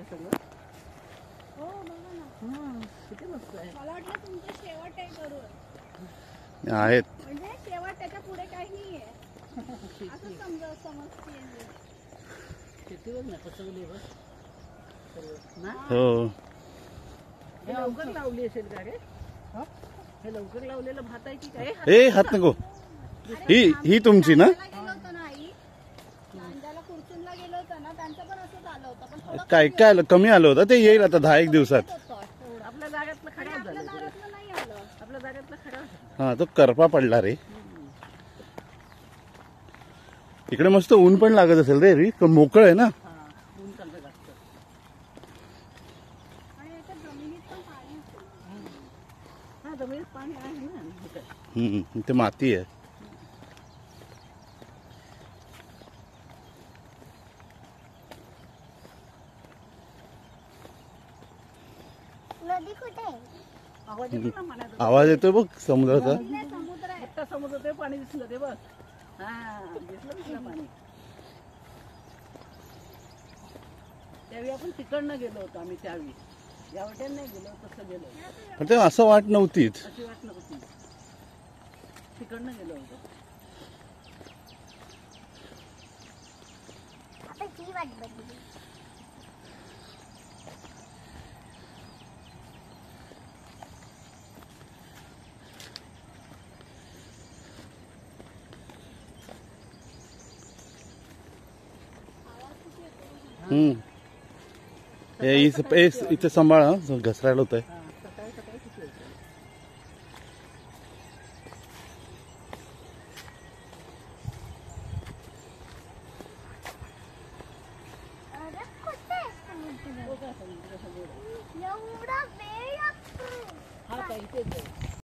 सगळं. हो बघा ना. किती मस्त आहे. मला वाटलं तुमचं शेवट आहे करून. आहेत. म्हणजे शेवट त्याच्या पुढे काही नाहीये असं समजते मी. शेतीवर ना कसं लेबर ना. हो हे लवकर लावली असेल का रे? हे लवकर लावलेलं भात आहे की काय? ए हात नको. ही तुमची ना? गेलो होतो ना आई, ज्याला कुर्चूनला गेलो होतो ना त्यांचं पण असंच आलं होतं, पण थोडं काय काय आलं, कमी आलं होतं. ते येईल आता 10-1 दिवसात. होतं. आपल्या जागेतलं खराब आपल्या झालं. दारातलं नाही आलं. आपल्या जागेतलं खराब झालं. हा तो करपा पडला रे. इकडे मस्त ऊन पण लागत असेल रे. मोकळ आहे ना. ऊन चालतं जास्त. आणि याच्यात जमिनीत पण पाणी असेल. हा जमिनीत पाणी आहे ना इथं. ते माती आहे. नदी कुठे आहे? आवाज येतो ना पाण्याचा. आवाज येतोय बघ समुद्राचा. तिकडे समुद्र आहे. मोठा समुद्र ते पाणी दिसलं ते बघ. हा दिसलं पाणी. त्यावेळी आपण तिकडनं गेलो होतो आम्ही. त्यावेळी या वाटेने नाही गेलो, तसं गेलो. पण ते असं वाट नव्हतीच. अशी वाट नव्हती. तिकडनं गेलो होतो. आता ही वाट बघितली. इथे सांभाळा, घसरायला होत आहे. हा सकाळी सकाळी किती होतं? अरे कुठे आहे समुद्र? हो का समुद्र समुद्र. एवढा वेळ लागतो. हा का इथेच आहे.